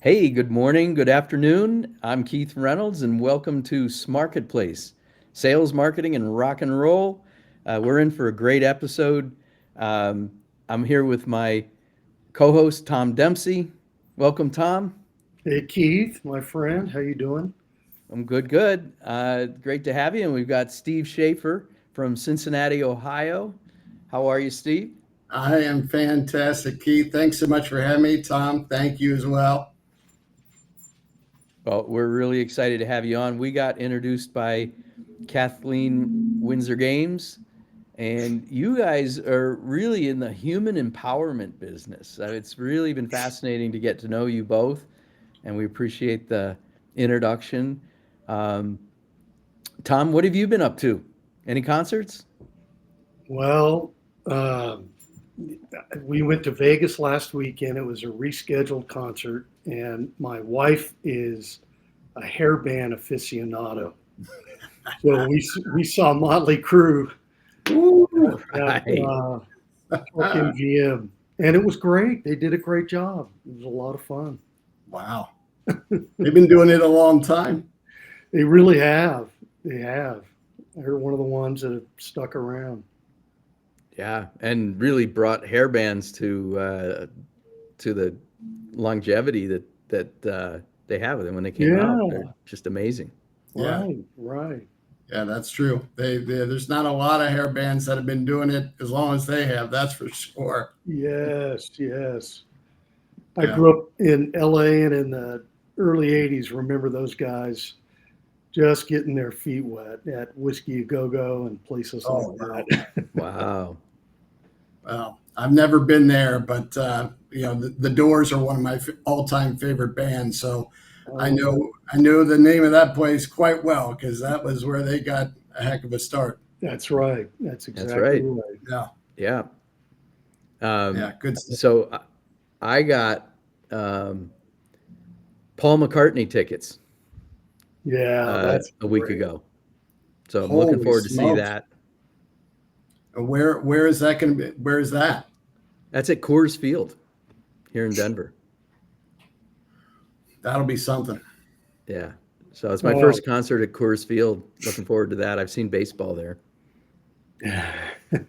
Hey, good morning, good afternoon. I'm Keith Reynolds, and welcome to SMarketPlace, sales, marketing, and rock and roll. We're in for a great episode. Um, I'm here with my co-host Tom Dempsey. Welcome, Tom. Hey Keith, my friend, how you doing? I'm good, good. Great to have you. And we've got Steve Schaffer from Cincinnati, Ohio. How are you, Steve? I am fantastic, Keith. Thanks so much for having me. Tom, thank you as well. Well, we're really excited to have you on. We got introduced by Kathleen Windsor Games, and you guys are really in the human empowerment business. It's really been fascinating to get to know you both, and we appreciate the introduction. Um, Tom, what have you been up to? Any concerts? Well, um, we went to Vegas last weekend. It was a rescheduled concert, and my wife is a hairband aficionado. So we saw Motley Crue Ooh, at Right. Park MGM, and it was great. They did a great job. It was a lot of fun. wow. They've been doing it a long time. They really have. They have. They're one of the ones that have stuck around. Yeah, and really brought hairbands to the longevity that they have with them when they came out. They're Yeah, just amazing. Yeah, right. yeah, that's true. There's not a lot of hair bands that have been doing it as long as they have. That's for sure. Yes. I Yeah. grew up in LA and in the early 80s. Remember those guys just getting their feet wet at Whiskey A Go Go and places like Oh wow. that. Wow. Well, I've never been there, but the Doors are one of my all-time favorite bands. So I Oh, know I know the name of that place quite well because that was where they got a heck of a start. that's right. That's That's exactly right. right. Yeah, Yeah. Um, yeah, good stuff. so I got um, Paul McCartney tickets Yeah, that's a week great. ago. So I'm looking Holy forward to see smokes! that. Where is that going to be? Where is that? That's at Coors Field here in Denver. That'll be something. Yeah. So it's my Oh, first concert at Coors Field. Looking forward to that. I've seen baseball there.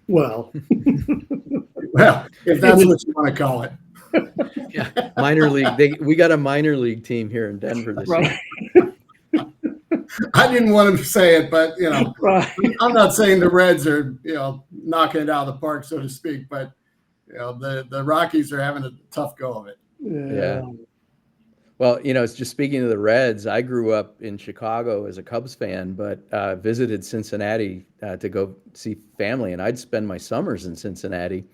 well, Well, if it that's was what you want to call it. Yeah. Minor league. We got a minor league team here in Denver this year. right. I didn't want to say it, but Right. I'm not saying the Reds are knocking it out of the park, so to speak. But the Rockies are having a tough go of it. Yeah. Yeah. Well, it's just speaking of the Reds. I grew up in Chicago as a Cubs fan, but visited Cincinnati to go see family, and I'd spend my summers in Cincinnati,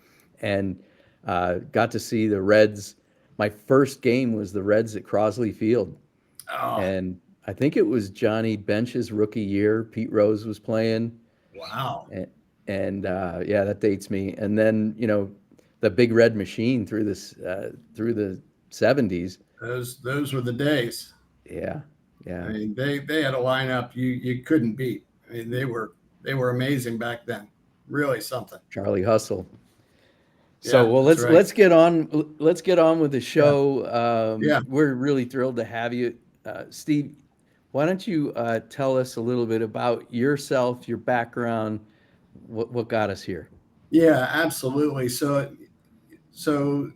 and got to see the Reds. My first game was the Reds at Crosley Field, Oh, and I think it was Johnny Bench's rookie year. Pete Rose was playing, wow. and yeah, that dates me. And then the Big Red Machine through the '70s. Those were the days. Yeah, I yeah. mean, they had a lineup you couldn't beat. I mean, they were amazing back then. Really something. Charlie Hustle. So, Yeah, well, that's let's right. let's get on. Let's get on with the Yeah, show. yeah. We're really thrilled to have you, Steve. Why don't you tell us a little bit about yourself, your background, what got us here? Yeah, absolutely. So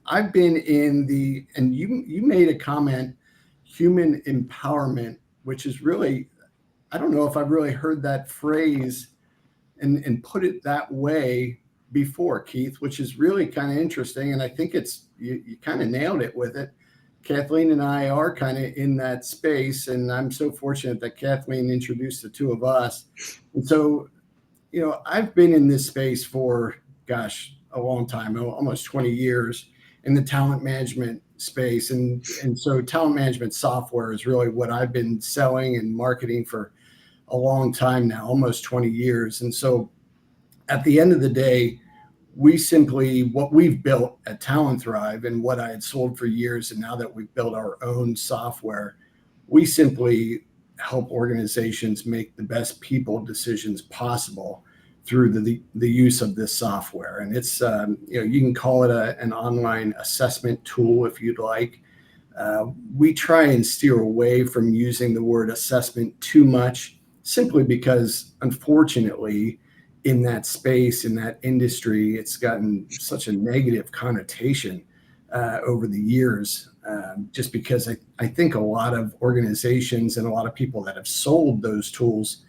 I've been in the and you made a comment, human empowerment, which is really I don't know if I've really heard that phrase and put it that way before, Keith, which is really kind of interesting. And I think you kind of nailed it with it. Kathleen and I are kind of in that space, and I'm so fortunate that Kathleen introduced the two of us. And so I've been in this space for, gosh, a long time, almost 20 years in the talent management space. And so talent management software is really what I've been selling and marketing for a long time now, almost 20 years. And so at the end of the day, what we've built at TalentThrive and what I had sold for years, and now that we've built our own software, we simply help organizations make the best people decisions possible through the use of this software. And it's you can call it an online assessment tool if you'd like. We try and steer away from using the word assessment too much, simply because, unfortunately, in that space, in that industry, it's gotten such a negative connotation over the years, just because I think a lot of organizations and a lot of people that have sold those tools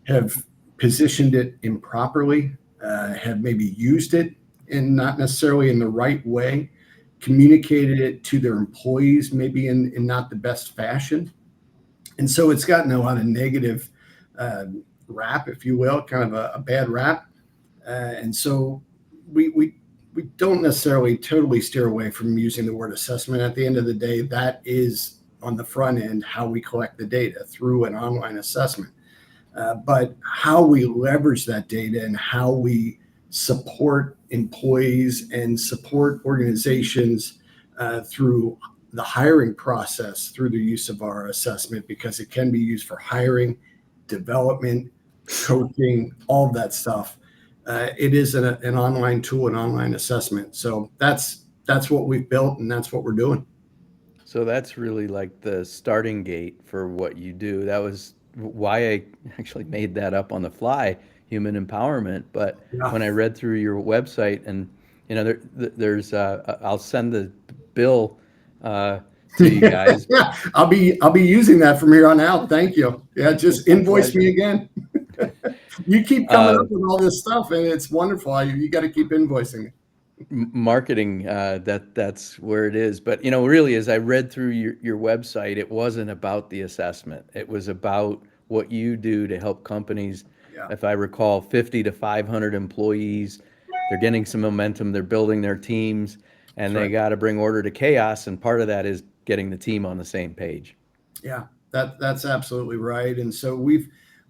have positioned it improperly, have maybe used it and not necessarily in the right way, communicated it to their employees maybe in not the best fashion. And so it's gotten a lot of negative rap, if you will, kind of a bad rap. And so we don't necessarily totally steer away from using the word assessment. At the end of the day, that is on the front end how we collect the data through an online assessment. But how we leverage that data and how we support employees and support organizations through the hiring process through the use of our assessment, because it can be used for hiring, development, coaching, all of that stuff. It is an online tool, an online assessment. So that's what we've built, and that's what we're doing. So that's really like the starting gate for what you do. That was why I actually made that up on the fly, human empowerment. But Yeah. when I read through your website, and there's I'll send the bill to you guys. Yeah, I'll be using that from here on out. Thank you. Yeah, just My invoice pleasure. me again. You keep coming Uh, up with all this stuff, and it's wonderful. You got to keep invoicing. Marketing, that's where it is. But really, as I read through your website, it wasn't about the assessment. It was about what you do to help companies. Yeah, If I recall, 50 to 500 employees, they're getting some momentum, they're building their teams, that's and they right. got to bring order to chaos, and part of that is getting the team on the same page. Yeah, that's absolutely right. And so we've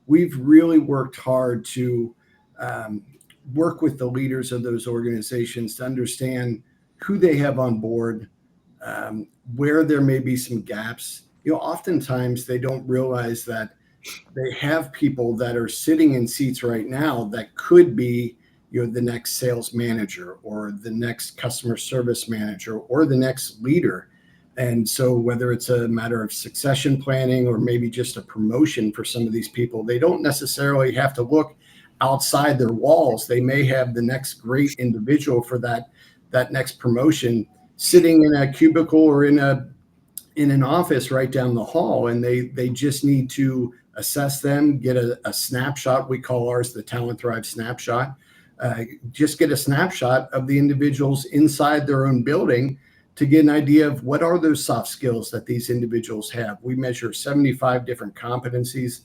really worked hard to um, work with the leaders of those organizations to understand who they have on board, where there may be some gaps. Oftentimes they don't realize that they have people that are sitting in seats right now that could be, the next sales manager or the next customer service manager or the next leader. And so whether it's a matter of succession planning or maybe just a promotion for some of these people, they don't necessarily have to look outside their walls. They may have the next great individual for that next promotion sitting in a cubicle or in an office right down the hall, and they just need to assess them, get a snapshot. We call ours the TalentThrive snapshot. Just get a snapshot of the individuals inside their own building to get an idea of what are those soft skills that these individuals have. We measure 75 different competencies,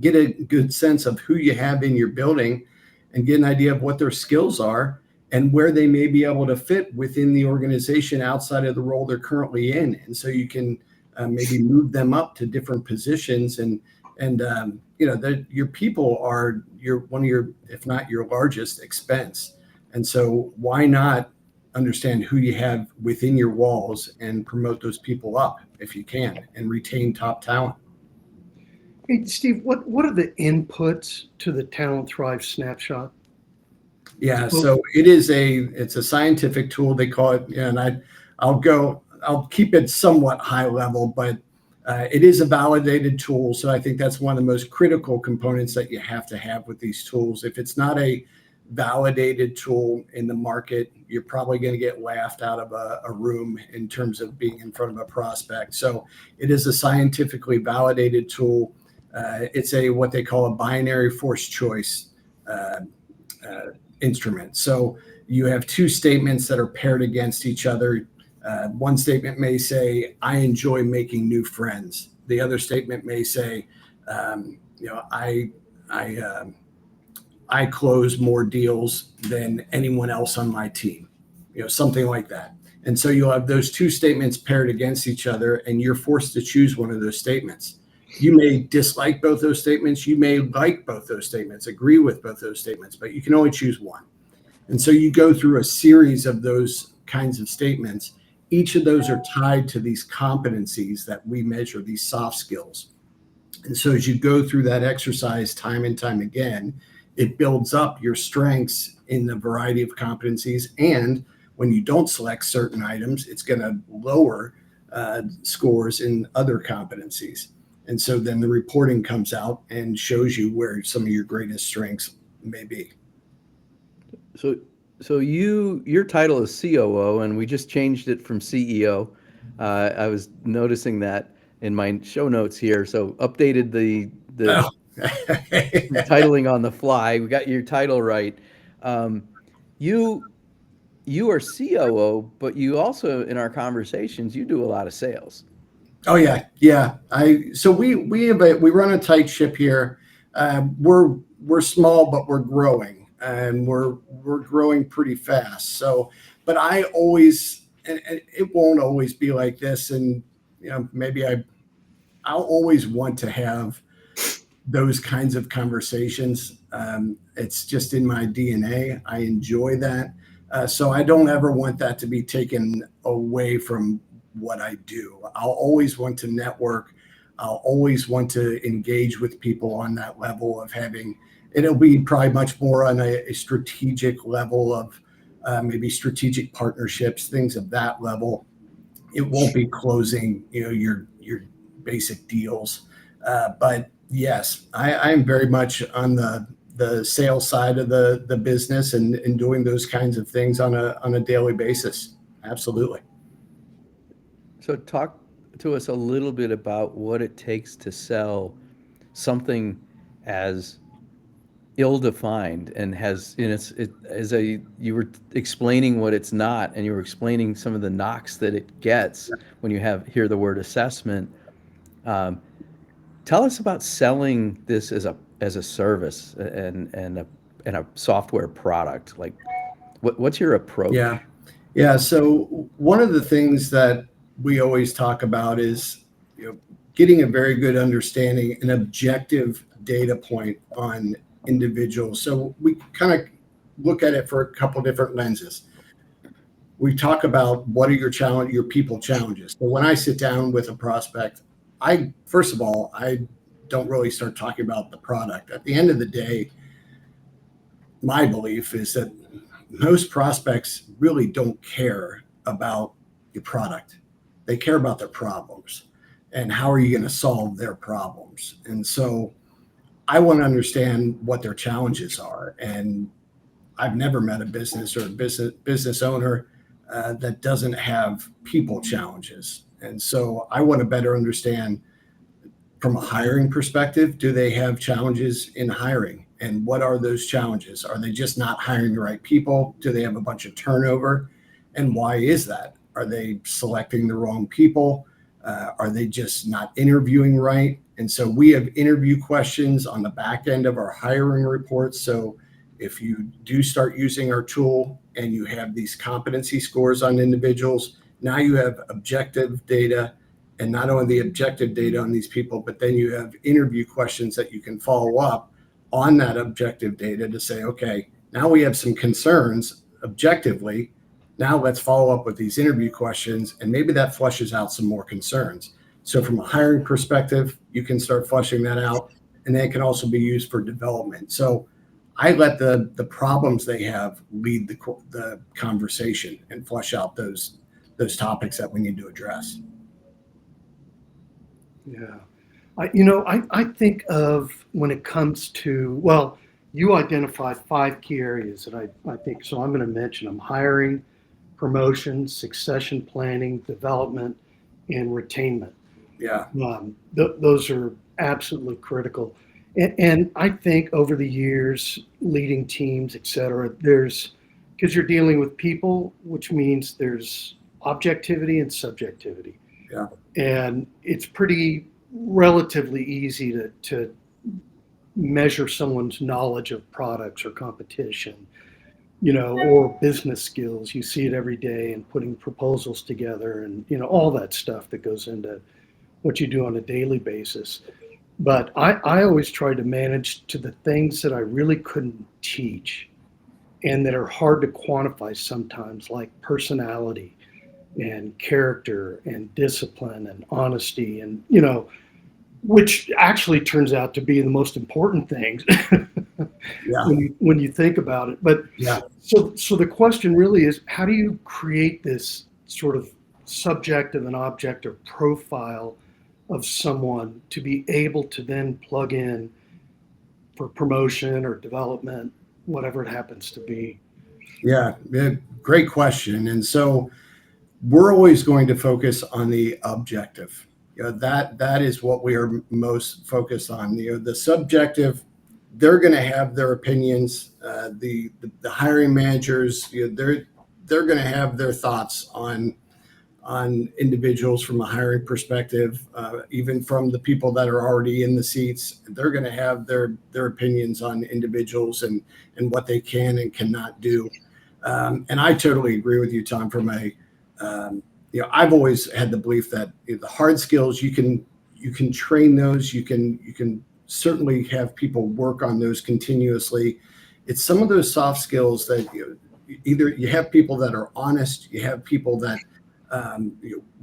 get a good sense of who you have in your building, and get an idea of what their skills are and where they may be able to fit within the organization outside of the role they're currently in. And so you can maybe move them up to different positions, and your people are one of your, if not your largest expense. And so why not understand who you have within your walls and promote those people up if you can, and retain top talent. Hey, Steve, what are the inputs to the Talent Thrive snapshot? Yeah, so it's a scientific tool, they call it, and I'll keep it somewhat high level, but it is a validated tool. So I think that's one of the most critical components that you have to have with these tools. If it's not a validated tool in the market, you're probably going to get laughed out of a room in terms of being in front of a prospect. So it is a scientifically validated tool. It's what they call a binary force choice instrument. So you have two statements that are paired against each other. One statement may say, "I enjoy making new friends." The other statement may say, I close more deals than anyone else on my team, something like that. And so you'll have those two statements paired against each other, and you're forced to choose one of those statements. You may dislike both those statements. You may like both those statements, agree with both those statements, but you can only choose one. And so you go through a series of those kinds of statements. Each of those are tied to these competencies that we measure, these soft skills. And so as you go through that exercise time and time again, it builds up your strengths in the variety of competencies. And when you don't select certain items, it's going to lower scores in other competencies. And so then the reporting comes out and shows you where some of your greatest strengths may be. So your title is COO, and we just changed it from CEO. I was noticing that in my show notes here. So updated the Oh. titling on the fly. We got your title right. You you are COO, but you also, in our conversations, you do a lot of sales. Oh yeah, yeah. So we run a tight ship here. We're small, but we're growing, and we're growing pretty fast. So, but I always, and it won't always be like this. And maybe I'll always want to have those kinds of conversations. It's just in my DNA. I enjoy that. So I don't ever want that to be taken away from what I do. I'll always want to network. I'll always want to engage with people on that level of having, it'll be probably much more on a strategic level of maybe strategic partnerships, things of that level. It won't be closing, your basic deals. But yes, I am very much on the sales side of the business and doing those kinds of things on a daily basis. Absolutely. So talk to us a little bit about what it takes to sell something as ill-defined and has in you were explaining what it's not, and you were explaining some of the knocks that it gets when you hear the word assessment. Um, Tell us about selling this as a service and a software product. Like, what's your approach? Yeah. Yeah. So one of the things that we always talk about is, getting a very good understanding, an objective data point on individuals. So we kind of look at it for a couple different lenses. We talk about what are your people challenges. So when I sit down with a prospect, first of all, I don't really start talking about the product. At the end of the day, my belief is that most prospects really don't care about your product. They care about their problems and how are you going to solve their problems. And so I want to understand what their challenges are. And I've never met a business or a business owner that doesn't have people challenges. And so I want to better understand from a hiring perspective, do they have challenges in hiring? And what are those challenges? Are they just not hiring the right people? Do they have a bunch of turnover? And why is that? Are they selecting the wrong people? Are they just not interviewing right? And so we have interview questions on the back end of our hiring reports. So if you do start using our tool and you have these competency scores on individuals, now you have objective data, and not only the objective data on these people, but then you have interview questions that you can follow up on that objective data to say, okay, now we have some concerns objectively. Now let's follow up with these interview questions, and maybe that flushes out some more concerns. So from a hiring perspective, you can start flushing that out, and then it can also be used for development. So I let the problems they have lead the conversation and flush out those topics that we need to address. Yeah. I think of when it comes to, well, you identified 5 key areas that I think, so I'm going to mention them: hiring, promotion, succession planning, development, and retainment. Yeah. Those are absolutely critical. And I think over the years, leading teams, et cetera, because you're dealing with people, which means there's objectivity and subjectivity. Yeah. And it's pretty relatively easy to measure someone's knowledge of products or competition, or business skills. You see it every day in putting proposals together and, all that stuff that goes into what you do on a daily basis. But I always try to manage to the things that I really couldn't teach and that are hard to quantify sometimes, like personality and character and discipline and honesty, and which actually turns out to be the most important things. Yeah. when you think about it. But yeah. So the question really is, how do you create this sort of subjective and objective profile of someone to be able to then plug in for promotion or development, whatever it happens to be? Yeah, great question. And so we're always going to focus on the objective. That is what we are most focused on. The subjective, they're going to have their opinions. The hiring managers, they're going to have their thoughts on individuals from a hiring perspective. Even from the people that are already in the seats, they're going to have their opinions on individuals and what they can and cannot do. And I totally agree with you, Tom. I've always had the belief that the hard skills, you can train those. You can certainly have people work on those continuously. It's some of those soft skills that either you have people that are honest, you have people that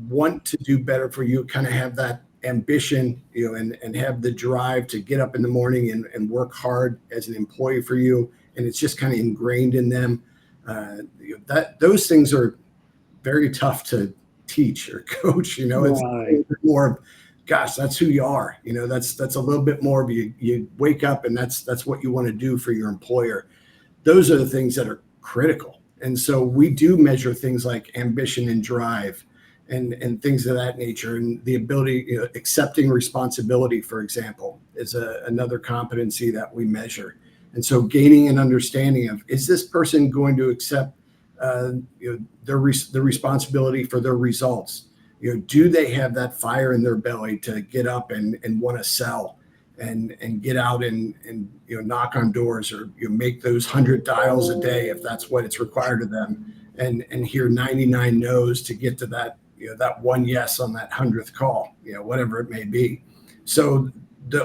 want to do better for you, kind of have that ambition, and have the drive to get up in the morning and work hard as an employee for you, and it's just kind of ingrained in them. That those things are very tough to teach or coach. It's Right. more of, gosh, that's who you are. That's a little bit more of you wake up and that's what you want to do for your employer. Those are the things that are critical. And so we do measure things like ambition and drive and things of that nature, and the ability, accepting responsibility, for example, is another competency that we measure. And so gaining an understanding of, is this person going to accept the responsibility for their results? Do they have that fire in their belly to get up and want to sell and get out and knock on doors, or make those 100 dials a day if that's what it's required of them, and hear 99 no's to get to that that one yes on that 100th call, whatever it may be. So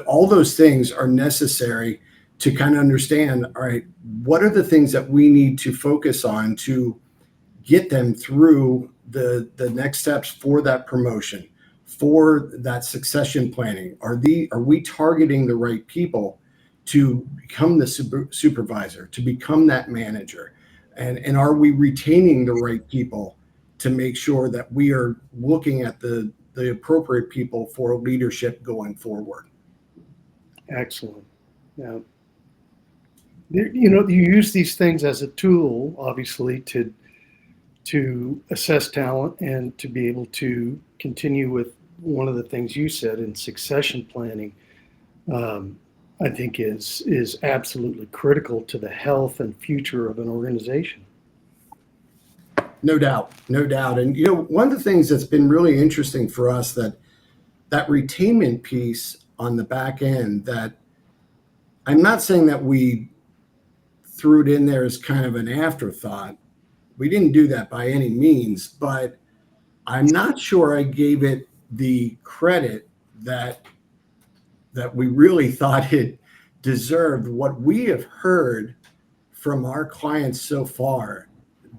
all those things are necessary to kind of understand, all right, what are the things that we need to focus on to get them through the next steps for that promotion, for that succession planning? Are we targeting the right people to become the supervisor, to become that manager? And are we retaining the right people to make sure that we are looking at the appropriate people for leadership going forward? Excellent. Yeah. You use these things as a tool, obviously, to assess talent and to be able to continue with one of the things you said in succession planning. I think is absolutely critical to the health and future of an organization. No doubt, no doubt. And one of the things that's been really interesting for us, that retainment piece on the back end, that I'm not saying that we threw it in there as kind of an afterthought. We didn't do that by any means, but I'm not sure I gave it the credit that we really thought it deserved. What we have heard from our clients so far,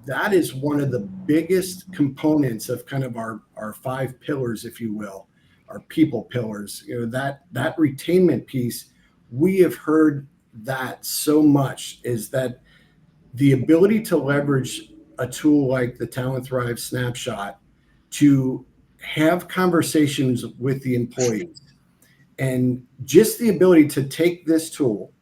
that is one of the biggest components of kind of our 5 pillars, if you will, our people pillars. That retainment piece, we have heard that so much, is that the ability to leverage a tool like the TalentThrive snapshot to have conversations with the employees, and just the ability to take this tool,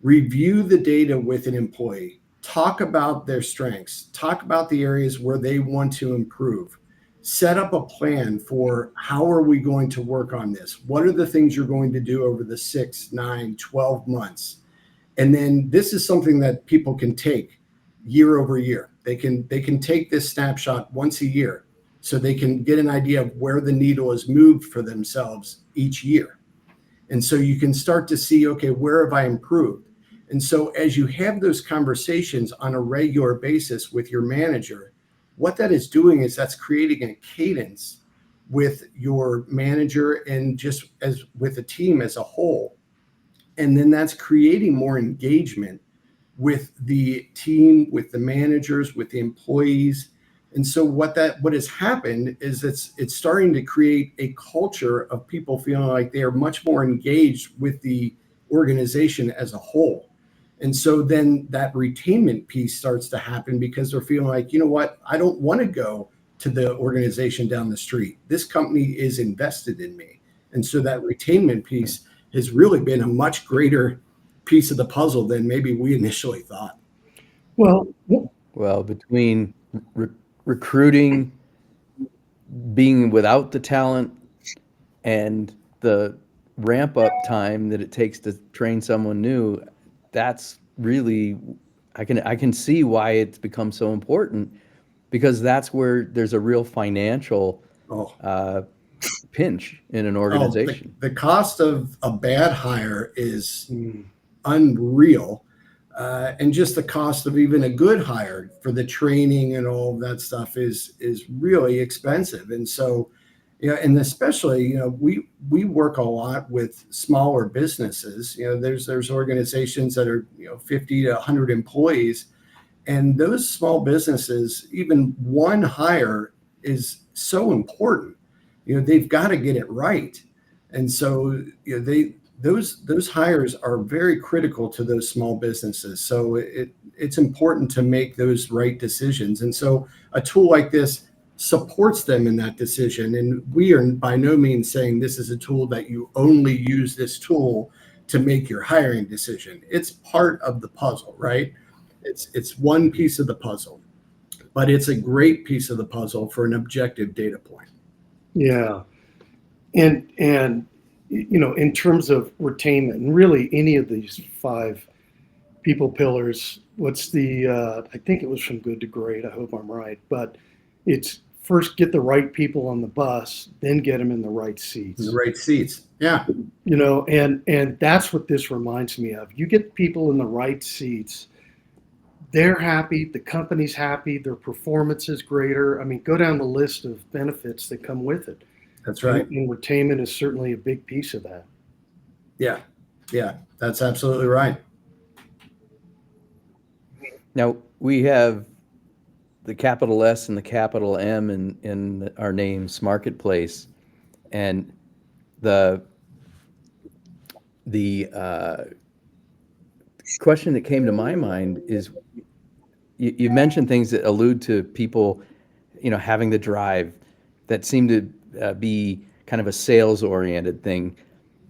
review the data with an employee, talk about their strengths, talk about the areas where they want to improve, set up a plan for how are we going to work on this? What are the things you're going to do over the 6, 9, 12 months? And then this is something that people can take year over year. They can take this snapshot once a year, so they can get an idea of where the needle is moved for themselves each year. And so you can start to see, okay, where have I improved? And so as you have those conversations on a regular basis with your manager, what that is doing is that's creating a cadence with your manager and just as with the team as a whole. And then that's creating more engagement with the team, with the managers, with the employees. And so what has happened is it's starting to create a culture of people feeling like they are much more engaged with the organization as a whole. And so then that retainment piece starts to happen, because they're feeling like, you know what, I don't want to go to the organization down the street. This company is invested in me. And so that retainment piece has really been a much greater piece of the puzzle than maybe we initially thought. Well, Well, between recruiting, being without the talent, and the ramp up time that it takes to train someone new, that's really, I can see why it's become so important, because that's where there's a real financial Oh, pinch in an oh, organization. the cost of a bad hire is mm, unreal. And just the cost of even a good hire for the training and all of that stuff is really expensive. And so, and especially, we work a lot with smaller businesses. There's organizations that are 50 to 100 employees, and those small businesses, even one hire is so important. They've got to get it right, and so those hires are very critical to those small businesses. So it's important to make those right decisions. And so a tool like this supports them in that decision. And we are by no means saying this is a tool that you only use this tool to make your hiring decision. It's part of the puzzle, right? It's one piece of the puzzle, but it's a great piece of the puzzle for an objective data point. yeah. And in terms of retainment, and really any of these 5 people pillars, what's the, I think it was from good to great, I hope I'm right, but it's first get the right people on the bus, then get them in the right seats. The right seats. Yeah. And that's what this reminds me of. You get people in the right seats, they're happy, the company's happy, their performance is greater. I mean, go down the list of benefits that come with it. That's right. And retainment is certainly a big piece of that. Yeah. Yeah. That's absolutely right. Now, we have the capital S and the capital M in our name, SMarketPlace, and the question that came to my mind is, you mentioned things that allude to people, having the drive, that seem to be kind of a sales-oriented thing.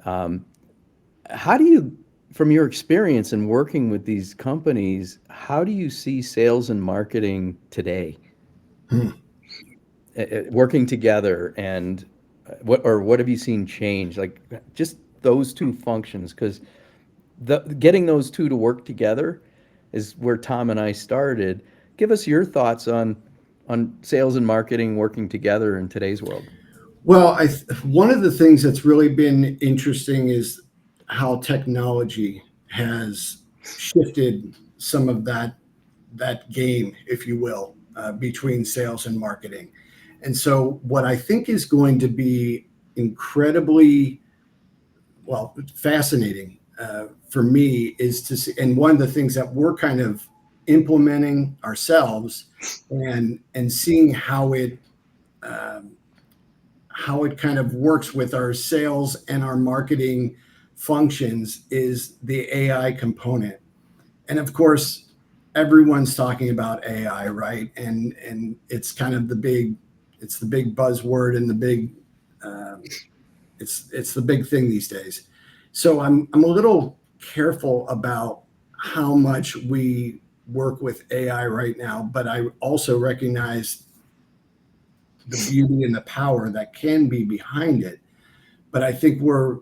How do you, from your experience in working with these companies, how do you see sales and marketing today? Working together, and what have you seen change? Like, just those two functions, because getting those two to work together is where Tom and I started. Give us your thoughts on sales and marketing working together in today's world. Well, one of the things that's really been interesting is how technology has shifted some of that game, if you will, between sales and marketing. And so what I think is going to be incredibly, fascinating for me is to see, and one of the things that we're kind of implementing ourselves and seeing how it kind of works with our sales and our marketing functions is the AI component. And of course, everyone's talking about AI, right? And it's kind of the big buzzword and the big, it's the big thing these days. So I'm a little careful about how much we work with AI right now, but I also recognize the beauty and the power that can be behind it. But I think we're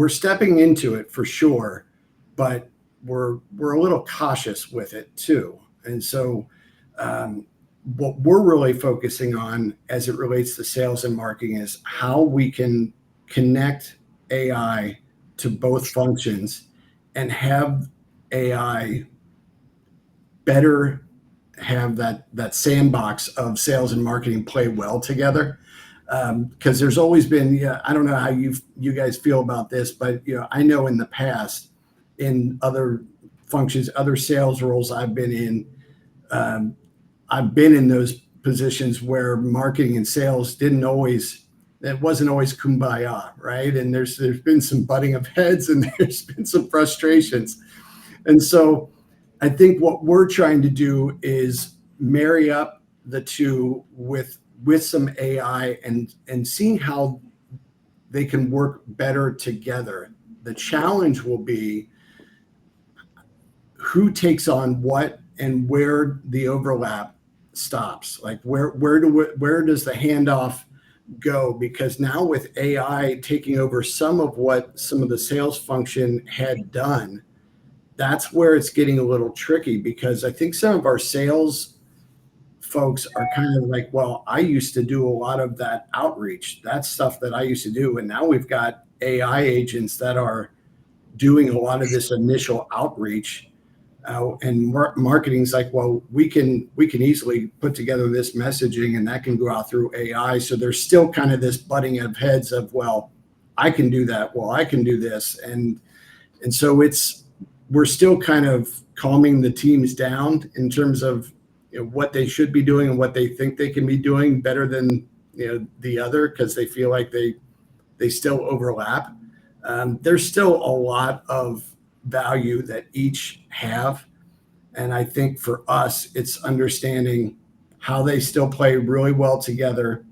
stepping into it for sure, but we're a little cautious with it too. And so what we're really focusing on as it relates to sales and marketing is how we can connect AI to both functions and have AI better have that sandbox of sales and marketing play well together. Because there's always been, I don't know how you guys feel about this, but I know in the past, in other functions, other sales roles I've been in those positions where marketing and sales it wasn't always kumbaya, right? And there's been some butting of heads and there's been some frustrations. And so I think what we're trying to do is marry up the two with with some AI and seeing how they can work better together. The challenge will be who takes on what and where the overlap stops. Like where does the handoff go? Because now with AI taking over some of what some of the sales function had done, that's where it's getting a little tricky, because I think some of our sales folks are kind of like, well, I used to do a lot of that outreach. That's stuff that I used to do. And now we've got AI agents that are doing a lot of this initial outreach. And marketing's like, well, we can easily put together this messaging and that can go out through AI. So there's still kind of this butting of heads of, well, I can do that. Well, I can do this. And so we're still kind of calming the teams down in terms of, what they should be doing and what they think they can be doing better than, the other, because they feel like they still overlap. There's still a lot of value that each have. And I think for us, it's understanding how they still play really well together,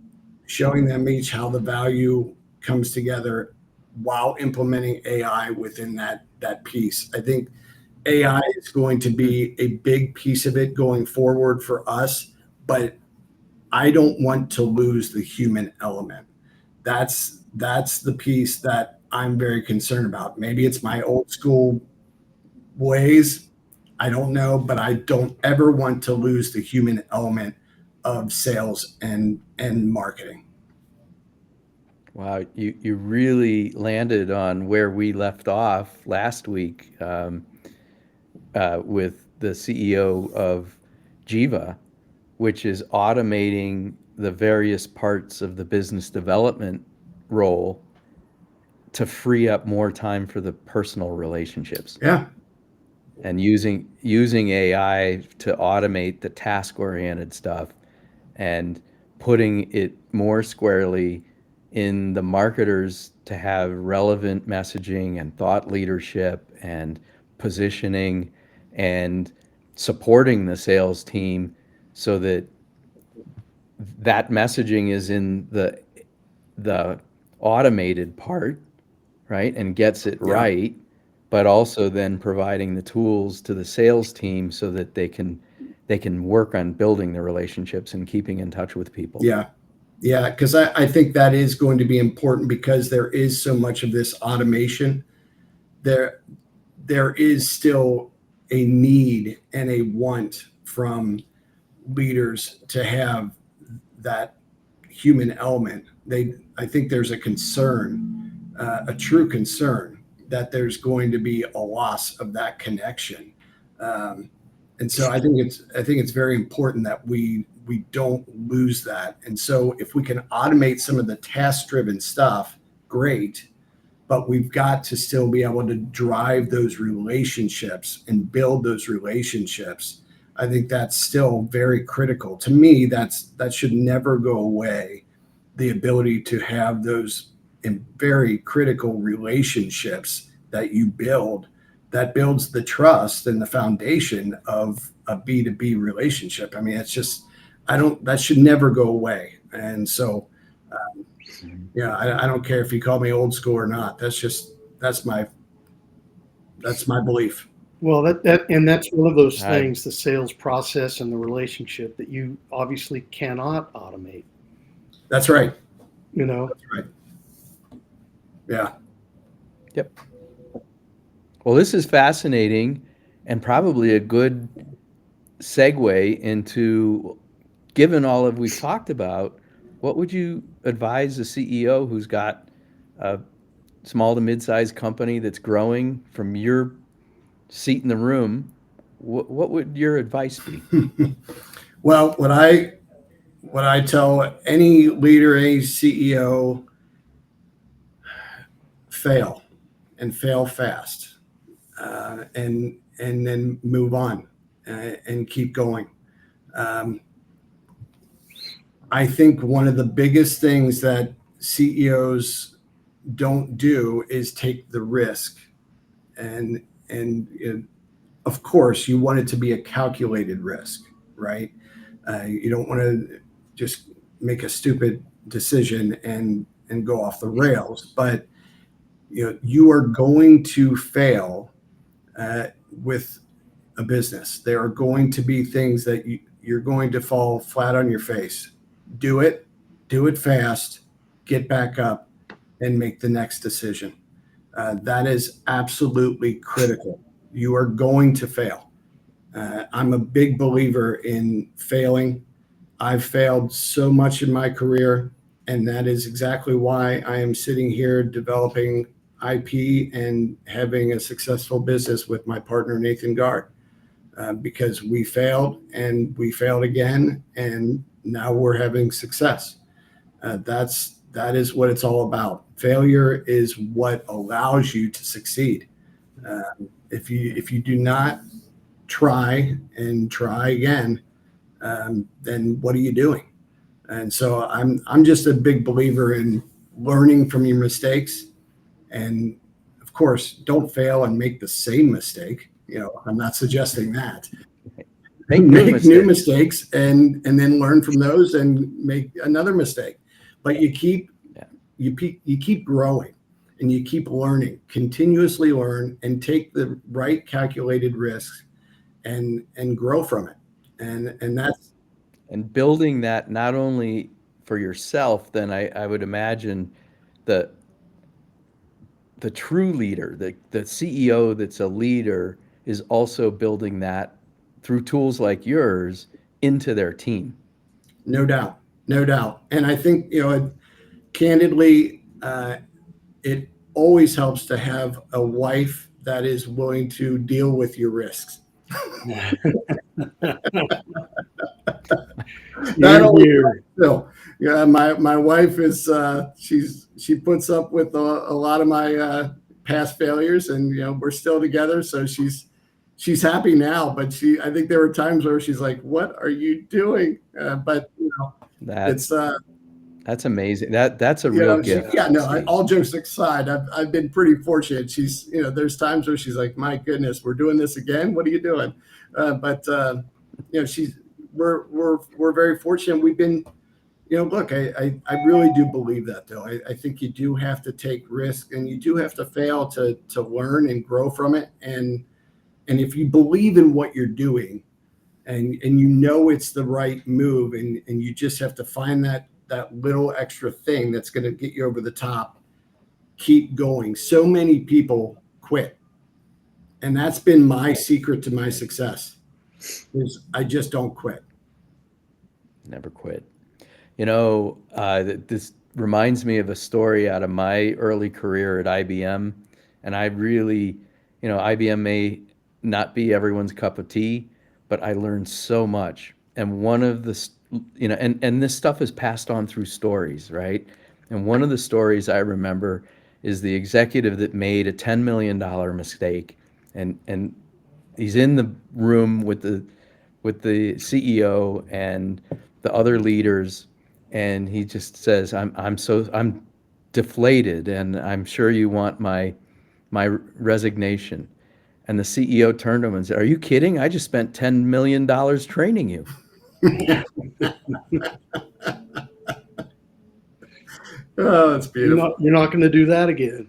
showing them each how the value comes together while implementing AI within that piece. I think AI is going to be a big piece of it going forward for us, but I don't want to lose the human element. That's the piece that I'm very concerned about. Maybe it's my old school ways. I don't know, but I don't ever want to lose the human element of sales and marketing. Wow, you really landed on where we left off last week with the CEO of Jiva, which is automating the various parts of the business development role to free up more time for the personal relationships. Yeah. And using AI to automate the task-oriented stuff and putting it more squarely in the marketers to have relevant messaging and thought leadership and positioning and supporting the sales team so that that messaging is in the automated part, right, and gets it Yeah. right, but also then providing the tools to the sales team so that they can work on building the relationships and keeping in touch with people. Yeah. Yeah. Because I think that is going to be important, because there is so much of this automation. There is still a need and a want from leaders to have that human element. I think there's a concern, a true concern, that there's going to be a loss of that connection. And so I think it's very important that we don't lose that. And so if we can automate some of the task-driven stuff, great. But we've got to still be able to drive those relationships and build those relationships. I think that's still very critical. To me, that should never go away. The ability to have those very critical relationships that you build, that builds the trust and the foundation of a B2B relationship. I mean, it's just, that should never go away. And so, yeah, I don't care if you call me old school or not. That's my belief. Well, that's one of those I- things, the sales process and the relationship, that you obviously cannot automate. That's right. That's right. Yeah. Yep. Well, this is fascinating and probably a good segue into, given all of we've talked about, what would you advise a CEO who's got a small to mid-sized company that's growing from your seat in the room? What would your advice be? Well, what I tell any leader, any CEO, fail and fail fast, and then move on, and keep going. I think one of the biggest things that CEOs don't do is take the risk, and of course you want it to be a calculated risk, right? You don't want to just make a stupid decision and go off the rails. But you are going to fail with a business. There are going to be things that you're going to fall flat on your face. Do it fast, get back up, and make the next decision. That is absolutely critical. You are going to fail. I'm a big believer in failing. I've failed so much in my career, and that is exactly why I am sitting here developing IP and having a successful business with my partner, Nathan Gard, because we failed and we failed again, and now we're having success. That is what it's all about. Failure is what allows you to succeed. If you do not try and try again, then what are you doing? And so I'm just a big believer in learning from your mistakes, and of course, don't fail and make the same mistake. I'm not suggesting that. Make new mistakes and then learn from those and make another mistake. But you keep growing and you keep learning, continuously learn and take the right calculated risks and grow from it. And that's And building that not only for yourself, then I would imagine the the true leader, the CEO that's a leader is also building that through tools like yours into their team. no doubt, no doubt. And I think, candidly, it always helps to have a wife that is willing to deal with your risks. Not only so, yeah, my wife is she puts up with a lot of my past failures, and we're still together, so she's happy now. But I think there were times where she's like, "What are you doing?" But it's that's amazing. That's a real gift. All jokes aside, I've been pretty fortunate. There's times where she's like, "My goodness, we're doing this again. What are you doing?" But we're very fortunate. We've been, look, I really do believe that, though. I think you do have to take risks and you do have to fail to learn and grow from it. And if you believe in what you're doing and it's the right move, and you just have to find that little extra thing that's going to get you over the top, keep going. So many people quit. And that's been my secret to my success, is I just don't quit. Never quit. This reminds me of a story out of my early career at IBM. And I really, IBM may not be everyone's cup of tea, but I learned so much. And one of the, and this stuff is passed on through stories, right? And one of the stories I remember is the executive that made a $10 million mistake. And he's in the room with the CEO and the other leaders, and he just says, I'm deflated, and I'm sure you want my resignation." And the CEO turned to him and said, "Are you kidding? I just spent $10 million training you." Oh, that's beautiful. You're not going to do that again.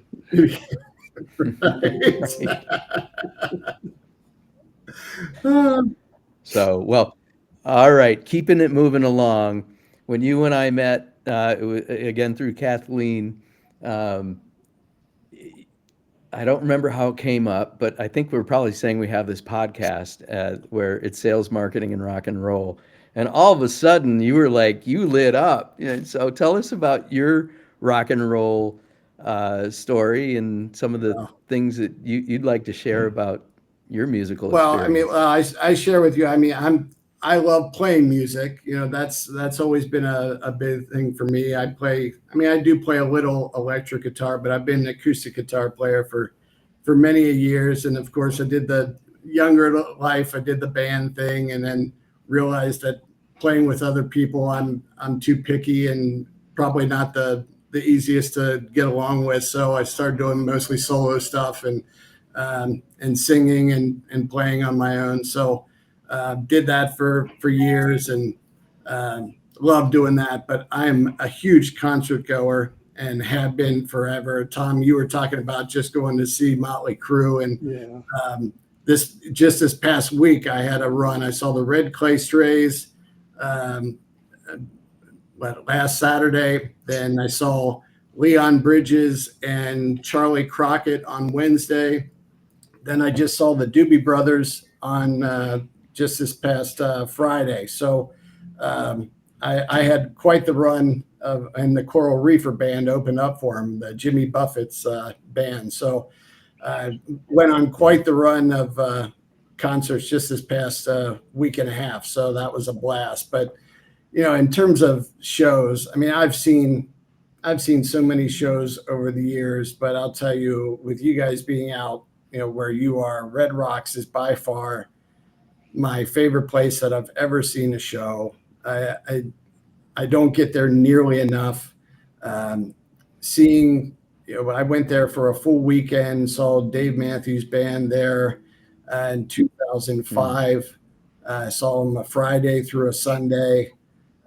So, well, all right, keeping it moving along. When you and I met, it was, again, through Kathleen, I don't remember how it came up, but I think we were probably saying we have this podcast where it's sales, marketing, and rock and roll. And all of a sudden, you were like, you lit up. So tell us about your rock and roll story and some of the things that you'd like to share about your musical experience. I share with you. I love playing music. That's always been a big thing for me. I do play a little electric guitar, but I've been an acoustic guitar player for many years. And of course, I did the younger life. I did the band thing, and then realized that playing with other people, I'm too picky and probably not the easiest to get along with. So I started doing mostly solo stuff and singing and playing on my own. So did that for years, and love doing that. But I'm a huge concert goer and have been forever. Tom, you were talking about just going to see Motley Crue, and Yeah. this past week I had a run. I saw the Red Clay Strays um, last Saturday. Then I saw Leon Bridges and Charlie Crockett on Wednesday. Then I just saw the Doobie Brothers on just this past Friday. So I had quite the run and the Coral Reefer Band opened up for him, the Jimmy Buffett's band. So went on quite the run of concerts just this past week and a half. So that was a blast. But in terms of shows, I mean, I've seen so many shows over the years, but I'll tell you, with you guys being out, where you are, Red Rocks is by far my favorite place that I've ever seen a show. I don't get there nearly enough. Seeing, I went there for a full weekend, saw Dave Matthews Band there in 2005. Saw him a Friday through a Sunday.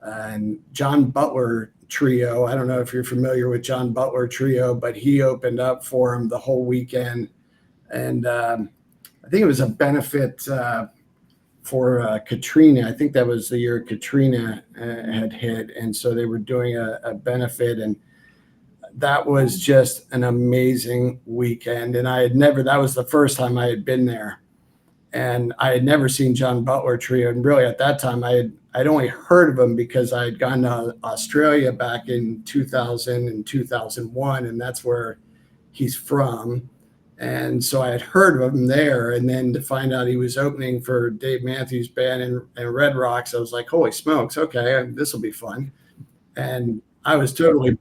And John Butler Trio. I don't know if you're familiar with John Butler Trio, but he opened up for him the whole weekend. And I think it was a benefit for Katrina. I think that was the year Katrina had hit. And so they were doing a benefit. And that was just an amazing weekend. And that was the first time I had been there. And I had never seen John Butler Trio. And really at that time, I'd only heard of him because I had gone to Australia back in 2000 and 2001. And that's where he's from. And so I had heard of him there. And then to find out he was opening for Dave Matthews Band and Red Rocks, I was like, holy smokes, okay, this will be fun. And I was totally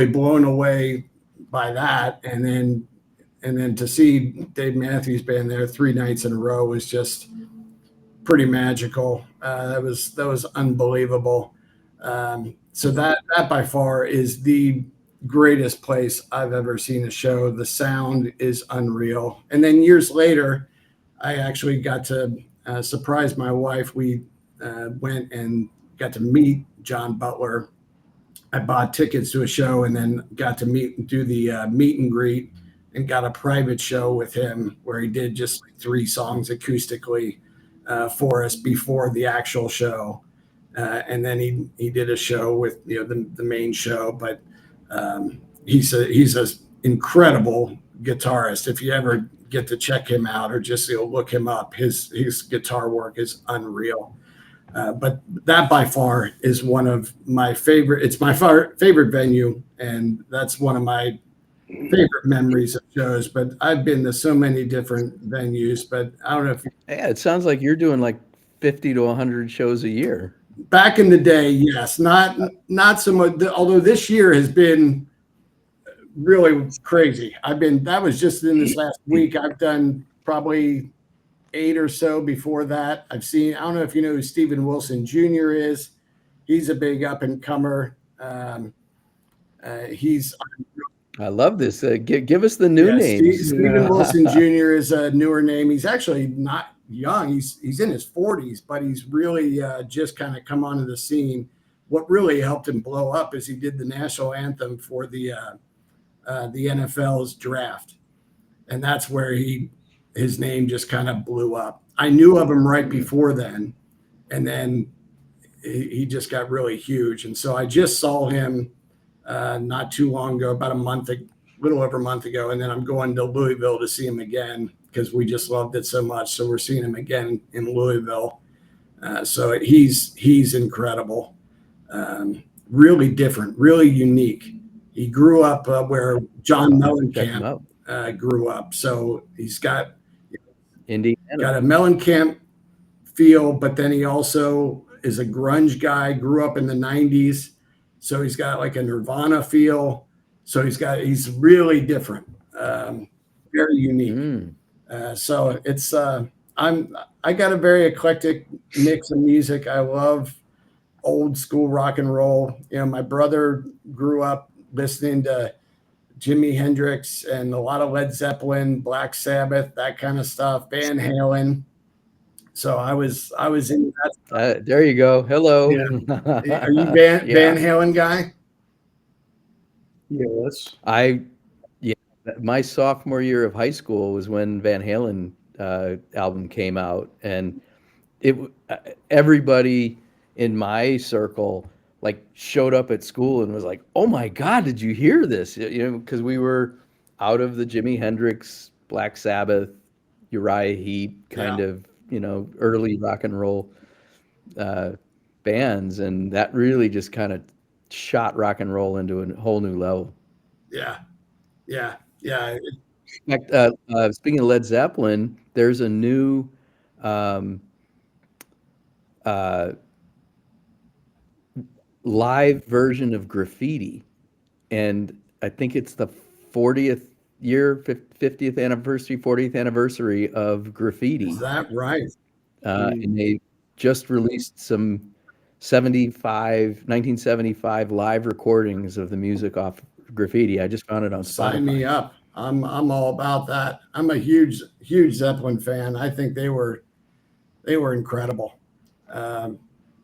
blown away by that. And then to see Dave Matthews Band there 3 nights in a row was just pretty magical. That was unbelievable. So that by far is the greatest place I've ever seen a show. The sound is unreal. And then years later, I actually got to surprise my wife. We went and got to meet John Butler. I bought tickets to a show and then got to do the meet and greet, and got a private show with him where he did just 3 songs acoustically for us before the actual show. And then he did a show with the main show. But he's an incredible guitarist. If you ever get to check him out or just look him up, his guitar work is unreal. But that by far is one of my favorite. It's my favorite venue, and that's one of my favorite memories of shows. But I've been to so many different venues, but I don't know if Yeah, it sounds like you're doing like 50 to 100 shows a year. back in the day, yes, not so much. Although this year has been really crazy. That was just in this last week. I've done probably 8 or so before that. I don't know if you know who Stephen Wilson Jr. is. He's a big up and comer. He's I love this. Give us the new names. Stephen Wilson Jr. is a newer name. He's actually not young. He's in his 40s, but he's really just kind of come onto the scene. What really helped him blow up is he did the national anthem for the NFL's draft, and that's where his name just kind of blew up. I knew of him right before then, and then he just got really huge. And so I just saw him not too long ago, about a little over a month ago. And then I'm going to Louisville to see him again because we just loved it so much. So we're seeing him again in Louisville. So he's incredible. Really different, really unique. He grew up where John Mellencamp grew up. So he's got Indiana. a Mellencamp feel, but then he also is a grunge guy, grew up in the 90s. So he's got like a Nirvana feel. So he's really different, very unique. So it's I got a very eclectic mix of music. I love old school rock and roll. My brother grew up listening to Jimi Hendrix and a lot of Led Zeppelin, Black Sabbath, that kind of stuff, Van Halen. So I was in that. There you go. Hello. Yeah. Are you Van Yeah. Halen guy? Yes. Yeah, my sophomore year of high school was when Van Halen album came out, and everybody in my circle like showed up at school and was like, "Oh my God, did you hear this?" Because we were out of the Jimi Hendrix, Black Sabbath, Uriah Heep kind Yeah, of, early rock and roll uh, bands, and that really just kind of shot rock and roll into a whole new level. yeah, yeah, yeah. In fact, speaking of Led Zeppelin, there's a new um, uh, live version of Graffiti, and I think it's the 40th year, 50th anniversary, 40th anniversary of Is Graffiti, that right? and they just released some 1975 live recordings of the music off Graffiti. I just found it on Sign Spotify. me up. I'm all about that. I'm a huge Zeppelin fan. I think they were incredible. Um,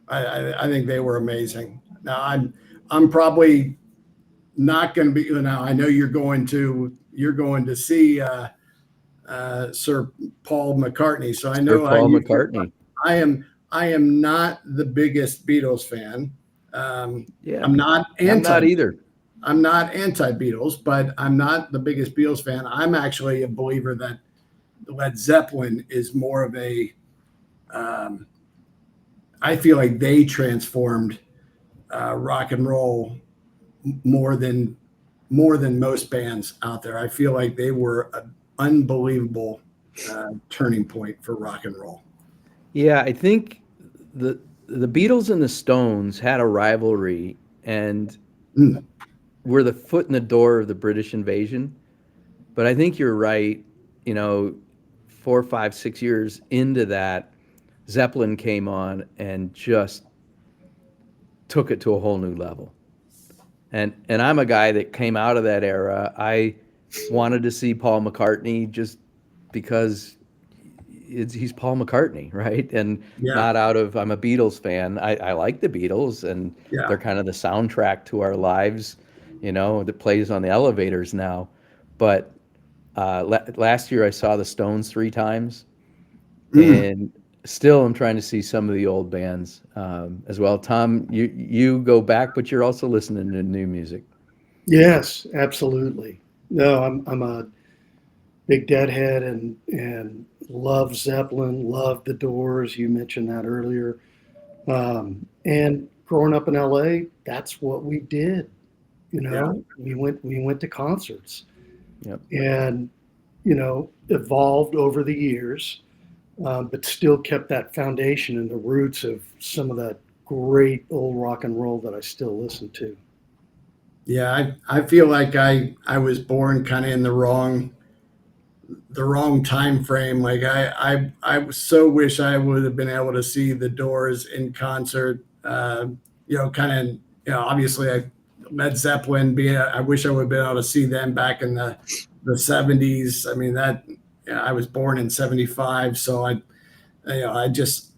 I think they were amazing. Now I'm probably not going to be. Now I know you're going to see Sir Paul McCartney. So I Sir know how Paul you feel. McCartney. I am not the biggest Beatles fan. Um, Yeah, I'm not I'm anti not either. I'm not anti Beatles, but I'm not the biggest Beatles fan. I'm actually a believer that Led Zeppelin is more of a. Um, I feel like they transformed rock and roll more than most bands out there. I feel like they were an unbelievable turning point for rock and roll. Yeah, I think the the Beatles and the Stones had a rivalry and Mm, were the foot in the door of the British invasion. But I think you're right. You know, 4, 5, 6 years into that, Zeppelin came on and just took it to a whole new level. And I'm a guy that came out of that era. I wanted to see Paul McCartney just because he's Paul McCartney, right? And yeah, not out of I'm a Beatles fan. I like the Beatles, and they're yeah. kind of the soundtrack to our lives, that plays on the elevators now. But last year I saw the Stones 3 times, Mm. and still I'm trying to see some of the old bands as well. Tom, you go back, but you're also listening to new music. Yes, absolutely. No, I'm a big Deadhead and love Zeppelin, love the Doors. You mentioned that earlier. And growing up in LA, that's what we did. Yeah. We went to concerts Yep. and evolved over the years, but still kept that foundation and the roots of some of that great old rock and roll that I still listen to. Yeah, I feel like I was born kind of in the wrong time frame. Like I so wish I would have been able to see the Doors in concert. Kind of obviously Led Zeppelin. I wish I would have been able to see them back in the 70s. I mean I was born in 75, so I just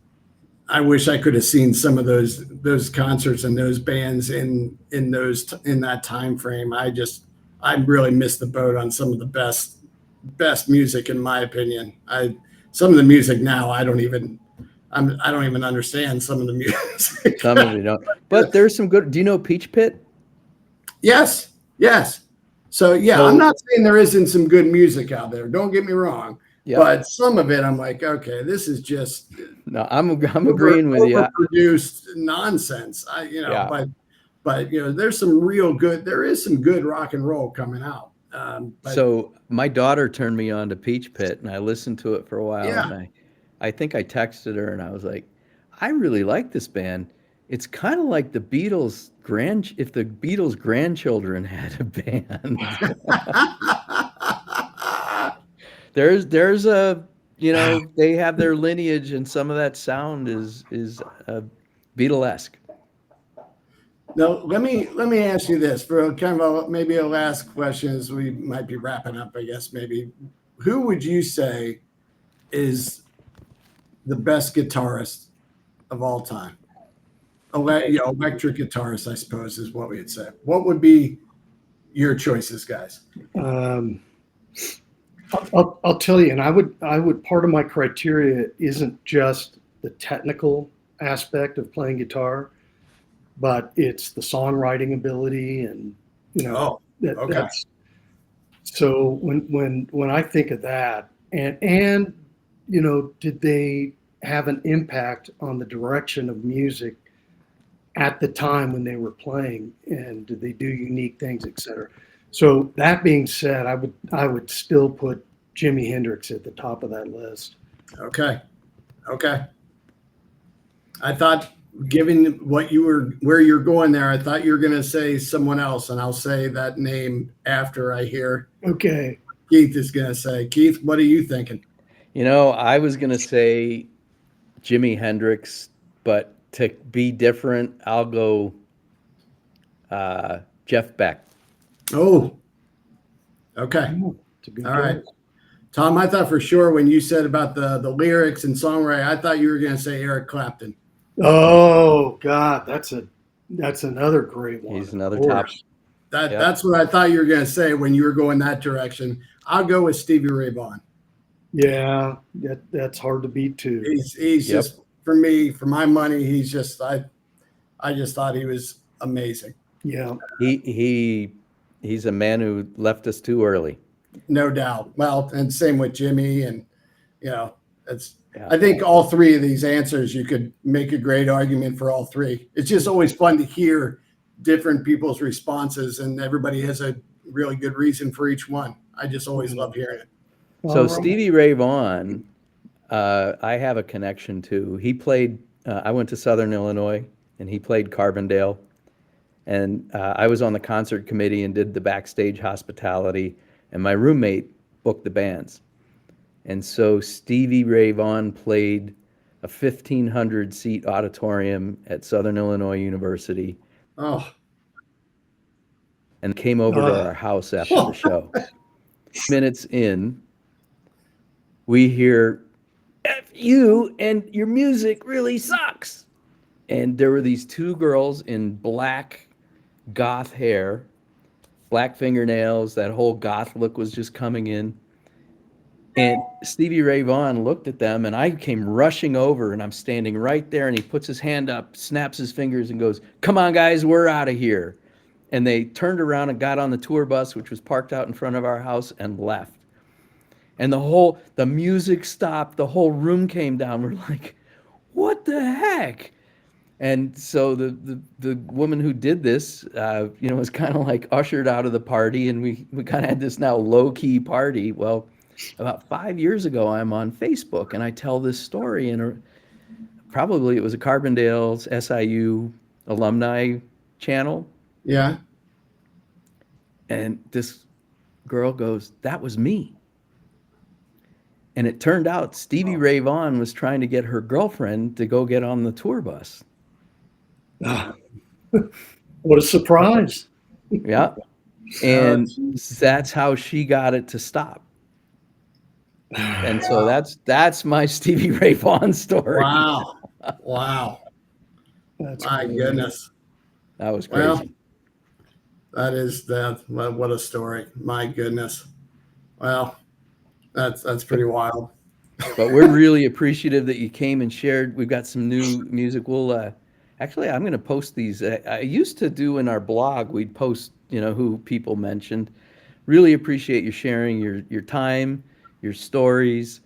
I wish I could have seen some of those concerts and those bands in that time frame. I really missed the boat on some of the best music in my opinion. I Some of the music now I don't even understand some of the music. Some of you don't, but there's some good. Do you know Peach Pit? Yes, yes. So yeah, I'm So, not saying there isn't some good music out there. Don't get me wrong, yep. but some of it I'm like, okay, this is just No, I'm agreeing with you. overproduced nonsense. Yeah. But there is some good rock and roll coming out. But So my daughter turned me on to Peach Pit, and I listened to it for a while, yeah, and I think I texted her, and I was like, I really like this band. It's kind of like if the Beatles' grandchildren had a band. There's they have their lineage, and some of that sound is Beatlesque. no, let me ask you this for kind of maybe a last question as we might be wrapping up, I guess maybe. Who would you say is the best guitarist of all time? Electric guitarist, I suppose, is what we'd say. What would be your choices, guys? I'll tell you, and I would part of my criteria isn't just the technical aspect of playing guitar, but it's the songwriting ability, and Oh, okay. that's so when I think of that, and did they have an impact on the direction of music at the time when they were playing, and did they do unique things, etc. So that being said, I would still put Jimi Hendrix at the top of that list. Okay. I thought, given where you're going there, I thought you were going to say someone else, and I'll say that name after I hear Okay. Keith is going to say. Keith, what are you thinking? I was going to say Jimi Hendrix, but to be different, I'll go Jeff Beck. Oh, okay. It's a good All right. choice. Tom, I thought for sure when you said about the lyrics and songwriting, I thought you were going to say Eric Clapton. Oh God, that's another great one. He's another top. That's what I thought you were going to say when you were going that direction. I'll go with Stevie Ray Vaughan. Yeah, that's hard to beat too. He's just, for me, for my money, he's just, I just thought he was amazing. Yeah. He's a man who left us too early. No doubt. Well, and same with Jimmy, and I think all three of these answers, you could make a great argument for all three. It's just always fun to hear different people's responses, and everybody has a really good reason for each one. I just always love hearing it. So Stevie Ray Vaughan, I have a connection to. He played, I went to Southern Illinois, and he played Carbondale. And I was on the concert committee and did the backstage hospitality, and my roommate booked the bands. And so Stevie Ray Vaughan played a 1,500-seat auditorium at Southern Illinois University. Oh. And came over to our house after the show. Minutes in, we hear, "F you, and your music really sucks." And there were these two girls in black goth hair, black fingernails, that whole goth look was just coming in. And Stevie Ray Vaughan looked at them, and I came rushing over, and I'm standing right there, and he puts his hand up, snaps his fingers, and goes, "Come on, guys, we're out of here." And they turned around and got on the tour bus, which was parked out in front of our house, and left. And the music stopped, the whole room came down. We're like, what the heck? And so the woman who did this, was kind of like ushered out of the party, and we kind of had this now low-key party. Well, about 5 years ago, I'm on Facebook, and I tell this story, and probably it was a Carbondale's SIU alumni channel. Yeah. And this girl goes, "That was me." And it turned out Stevie Ray Vaughan was trying to get her girlfriend to go get on the tour bus. What a surprise. Yeah. And that's how she got it to stop. And so that's my Stevie Ray Vaughan story. Wow. That's my crazy. Goodness. That was crazy. Well, that is that. What a story. My goodness. Well, that's pretty wild. But we're really appreciative that you came and shared. We've got some new music. We'll actually, I'm going to post these. I used to do in our blog, we'd post, who people mentioned. Really appreciate you sharing your time, your stories,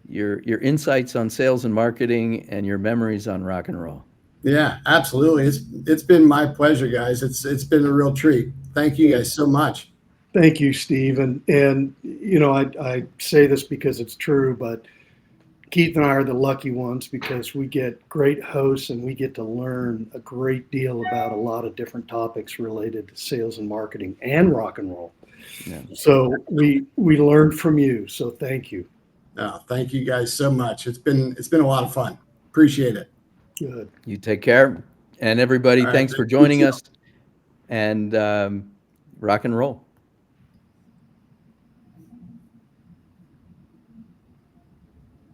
your insights on sales and marketing, and your memories on rock and roll. Yeah, absolutely. It's been my pleasure, guys. It's been a real treat. Thank you guys so much. Thank you, Steve. And I say this because it's true, but Keith and I are the lucky ones because we get great hosts and we get to learn a great deal about a lot of different topics related to sales and marketing and rock and roll. Yeah. So we learned from you. So thank you. Thank you guys so much. It's been a lot of fun. Appreciate it. Good. You take care. And everybody, thanks for joining us. And rock and roll.